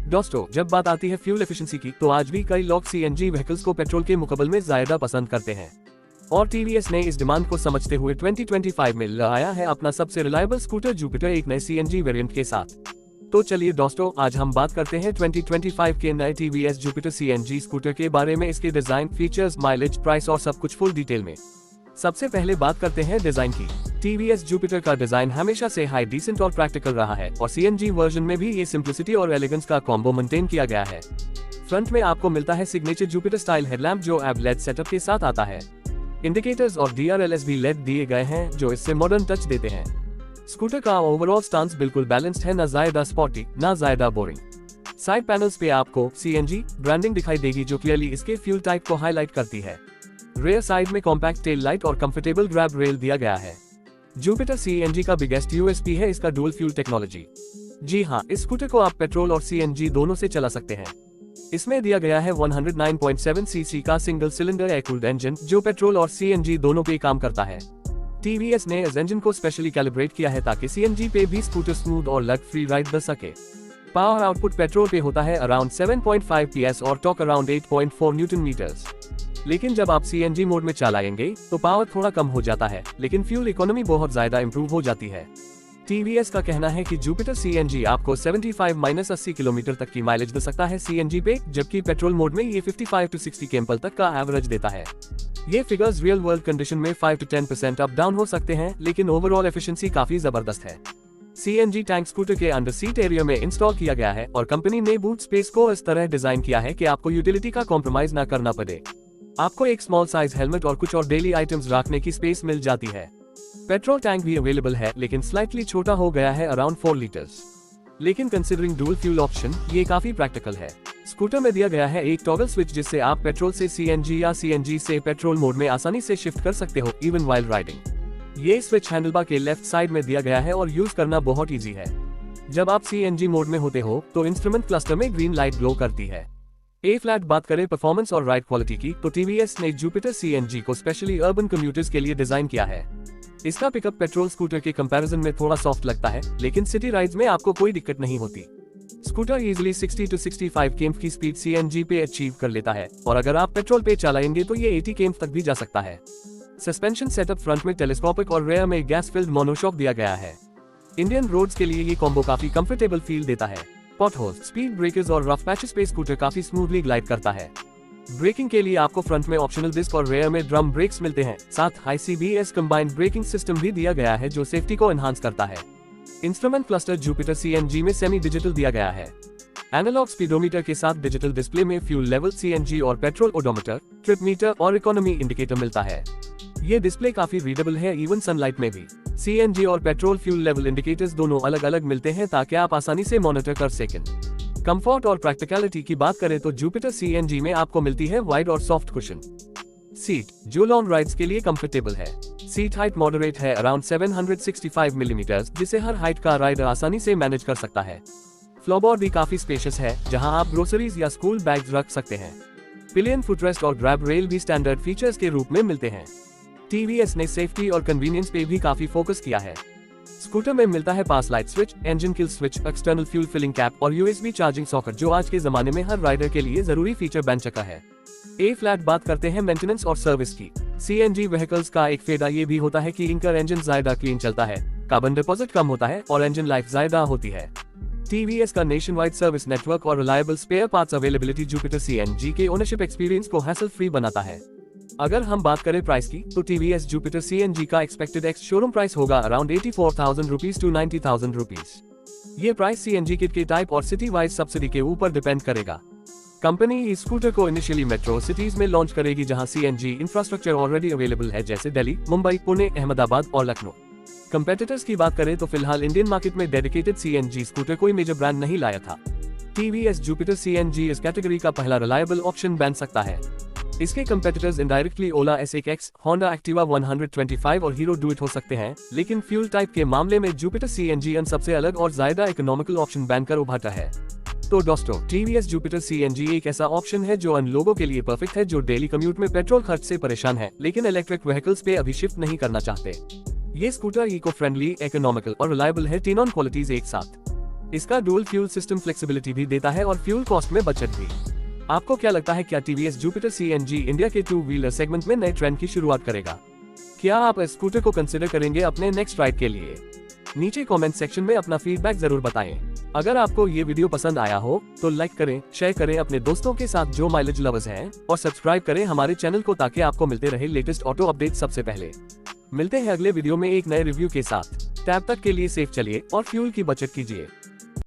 दोस्तों, जब बात आती है फ्यूल एफिशिएंसी की, तो आज भी कई लोग सीएनजी व्हीकल्स को पेट्रोल के मुकाबले में ज्यादा पसंद करते हैं और टीवीएस ने इस डिमांड को समझते हुए 2025 में लाया है अपना सबसे रिलायबल स्कूटर जुपिटर एक नए सीएनजी वेरिएंट के साथ। तो चलिए दोस्तों, आज हम बात करते हैं 2025 के नए टीवीएस जुपिटर सीएनजी स्कूटर के बारे में, इसके डिजाइन, फीचर्स, माइलेज, प्राइस और सब कुछ फुल डिटेल में। सबसे पहले बात करते हैं डिजाइन की। टीवीएस जुपिटर का डिजाइन हमेशा से हाई डिसेंट और प्रैक्टिकल रहा है और सीएनजी वर्जन में भी ये सिंप्लिसिटी और एलिगेंस का कॉम्बो मेंटेन किया गया है। फ्रंट में आपको मिलता है सिग्नेचर जुपिटर स्टाइल हेडलैम्प जो अब लेड सेटअप के साथ आता है। इंडिकेटर्स और डीआरएलएस भी लेड दिए गए हैं जो इससे मॉडर्न टच देते हैं। स्कूटर का ओवरऑल स्टांस बिल्कुल बैलेंस्ड है, ना ज्यादा स्पॉटी ना ज्यादा बोरिंग। साइड पैनल्स पे आपको सीएनजी ब्रांडिंग दिखाई देगी जो क्लियरली इसके फ्यूल टाइप को हाईलाइट करती है। रेयर साइड में कॉम्पैक्ट टेल लाइट और कंफर्टेबल ग्रैब रेल दिया गया है। जुपिटर सीएनजी का बिगेस्ट यूएसपी है इसका डुअल फ्यूल टेक्नोलॉजी। जी हाँ, इस स्कूटर को आप पेट्रोल और सीएनजी दोनों से चला सकते हैं। इसमें दिया गया है 109.7 सीसी का single cylinder air cooled engine जो पेट्रोल और सीएनजी दोनों पे काम करता है। टीवीएस ने इस इंजन को स्पेशली कैलिब्रेट किया है ताकि सीएनजी पे भी स्कूटर स्मूथ और लग फ्री राइड दे सके। पावर आउटपुट पेट्रोल पे होता है अराउंड 7.5 PS और टॉर्क अराउंड 8.4 न्यूटन मीटर्स। लेकिन जब आप सीएनजी मोड में चलाएंगे तो पावर थोड़ा कम हो जाता है, लेकिन फ्यूल इकोनॉमी बहुत ज्यादा इंप्रूव हो जाती है। टीवीएस का कहना है कि जुपिटर सीएनजी आपको 75-80 किलोमीटर तक की माइलेज दे सकता है सीएनजी पे, जबकि पेट्रोल मोड में ये 55 to 60 kmph तक का एवरेज देता है। ये फिगर्स रियल वर्ल्ड कंडीशन में 5 to 10% अप डाउन हो सकते हैं, लेकिन ओवरऑल एफिशिएंसी काफी जबरदस्त है। सीएनजी टैंक स्कूटर के अंडर सीट एरिया में इंस्टॉल किया गया है और कंपनी ने बूट स्पेस को इस तरह डिजाइन किया है कि आपको यूटिलिटी का कॉम्प्रोमाइज न करना पड़े। आपको एक स्मॉल साइज हेलमेट और कुछ और डेली आइटम्स रखने की स्पेस मिल जाती है। पेट्रोल टैंक भी अवेलेबल है, लेकिन स्लाइटली छोटा हो गया है, अराउंड 4 लीटर्स। लेकिन कंसीडरिंग डुअल फ्यूल ऑप्शन, ये काफी प्रैक्टिकल है। स्कूटर में दिया गया है एक टॉगल स्विच जिससे आप पेट्रोल से सीएनजी या सीएनजी से पेट्रोल मोड में आसानी से शिफ्ट कर सकते हो, इवन वाइल राइडिंग। ये स्विच हैंडलबार के लेफ्ट साइड में दिया गया है और यूज करना बहुत इजी है। जब आप सीएनजी मोड में होते हो तो इंस्ट्रूमेंट क्लस्टर में ग्रीन लाइट ग्लो करती है। ए फ्लैट बात करें परफॉर्मेंस और राइड क्वालिटी की, तो टीवीएस ने जुपिटर सीएनजी को स्पेशली अर्बन कम्यूटर्स के लिए डिजाइन किया है। इसका पिकअप पेट्रोल स्कूटर के कंपैरिजन में थोड़ा सॉफ्ट लगता है, लेकिन सिटी राइड्स में आपको कोई दिक्कत नहीं होती। स्कूटर इजीली 60 to 65 km की स्पीड सीएनजी पे अचीव कर लेता है और अगर आप पेट्रोल पे चलाएंगे तो ये 80 km तक भी जा सकता है। सस्पेंशन सेटअप फ्रंट में टेलीस्कोपिक और रेयर में गैस फिल्ड मोनोशॉक दिया गया है। इंडियन रोड्स के लिए ये कॉम्बो काफी कंफर्टेबल फील देता है। पॉटहोल्स, स्पीड ब्रेकर्स और रफ पैचेस पे स्कूटर काफी स्मूथली ग्लाइड करता है। ब्रेकिंग के लिए आपको फ्रंट में ऑप्शनल डिस्क और रेयर में ड्रम ब्रेक्स मिलते हैं। साथ ICBS कंबाइंड ब्रेकिंग सिस्टम भी दिया गया है जो सेफ्टी को एनहांस करता है। इंस्ट्रूमेंट क्लस्टर जुपिटर सीएनजी में सेमी डिजिटल दिया गया है। एनालॉग स्पीडोमीटर के साथ डिजिटल डिस्प्ले में फ्यूल लेवल, सीएनजी और पेट्रोल ओडोमीटर, ट्रिप मीटर और इकोनॉमी इंडिकेटर मिलता है। ये डिस्प्ले काफी रीडेबल है, इवन सनलाइट में भी। सीएनजी और पेट्रोल फ्यूल लेवल इंडिकेटर्स दोनों अलग अलग मिलते हैं ताकि आप आसानी से मॉनिटर कर सकें। कंफर्ट और प्रैक्टिकलिटी की बात करें तो जुपिटर सीएनजी में आपको मिलती है वाइड और सॉफ्ट कुशन सीट जो लॉन्ग राइड्स के लिए कंफर्टेबल है। सीट हाइट मॉडरेट है, अराउंड 765 मिलीमीटर, जिसे हर हाइट का राइडर आसानी से मैनेज कर सकता है। फ्लोरबोर्ड भी काफी स्पेशियस है, जहां आप ग्रोसरीज या स्कूल बैग्स रख सकते हैं। पिलियन फुटरेस्ट और ग्रैब रेल भी स्टैंडर्ड फीचर्स के रूप में मिलते हैं। टीवीएस ने सेफ्टी और कन्वीनियंस पे भी काफी फोकस किया है। स्कूटर में मिलता है pass light switch, engine kill switch, external fuel filling cap और यूएसबी चार्जिंग सॉकेट जो आज के जमाने में हर राइडर के लिए जरूरी फीचर बन चुका है। ए फ्लैट बात करते हैं मेंटेनेंस और सर्विस की। सीएनजी व्हीकल्स का एक फायदा ये भी होता है कि इनका इंजन ज्यादा क्लीन चलता है, कार्बन डिपॉजिट कम होता है और इंजन लाइफ ज्यादा होती है। टीवीएस का नेशन वाइड सर्विस नेटवर्क और reliable spare parts availability Jupiter CNG के ओनरशिप एक्सपीरियंस को हैसल फ्री बनाता है। अगर हम बात करें प्राइस की, तो टीवीएस जुपिटर सीएनजी का एक्सपेक्टेड एक्स शोरूम प्राइस होगा अराउंड 84,000 रुपीज to 90,000 रुपीज। ये प्राइस सीएनजी किट के टाइप और सिटी वाइज सब्सिडी के ऊपर डिपेंड करेगा। कंपनी इस स्कूटर को इनिशियली मेट्रो सिटीज में लॉन्च करेगी जहां सीएनजी इंफ्रास्ट्रक्चर ऑलरेडी अवेलेबल है, जैसे दिल्ली, मुंबई, पुणे, अहमदाबाद और लखनऊ। कंपेटिटर्स की बात करें तो फिलहाल इंडियन मार्केट में डेडिकेटेड सीएनजी स्कूटर कोई मेजर ब्रांड नहीं लाया था। टीवीएस जुपिटर सीएनजी इस कैटेगरी का पहला रिलायबल ऑप्शन बन सकता है। इसके कंपेटिटर्स इनडायरेक्टली ओला S1X, होंडा एक्टिवा 125 और हीरो डुइट हो सकते हैं, लेकिन फ्यूल टाइप के मामले में जुपिटर सीएनजी सबसे अलग और ज्यादा इकोनॉमिकल ऑप्शन बनकर उभरता है। तो दोस्तों, टीवीएस जुपिटर सीएनजी एक ऐसा ऑप्शन है जो उन लोगों के लिए परफेक्ट है जो डेली कम्यूट में पेट्रोल खर्च से परेशान है, लेकिन इलेक्ट्रिक व्हीकल्स पे अभी शिफ्ट नहीं करना चाहते। ये स्कूटर इको फ्रेंडली, इकोनॉमिकल और रिलायबल है, तीनों क्वालिटीज एक साथ। इसका डुअल फ्यूल सिस्टम फ्लेक्सिबिलिटी भी देता है और फ्यूल कॉस्ट में बचत भी। आपको क्या लगता है, क्या टीवीएस जुपिटर CNG इंडिया के 2 व्हीलर सेगमेंट में नए ट्रेंड की शुरुआत करेगा? क्या आप इस स्कूटर को कंसिडर करेंगे अपने नेक्स्ट राइड के लिए? नीचे कमेंट सेक्शन में अपना फीडबैक जरूर बताएं। अगर आपको ये वीडियो पसंद आया हो तो लाइक करें, शेयर करें अपने दोस्तों के साथ जो माइलेज लवर्स हैं, और सब्सक्राइब करें हमारे चैनल को ताकि आपको मिलते रहे लेटेस्ट ऑटो अपडेट सबसे पहले। मिलते हैं अगले वीडियो में एक नए रिव्यू के साथ। तब तक के लिए सेफ चलिए और फ्यूल की बचत कीजिए।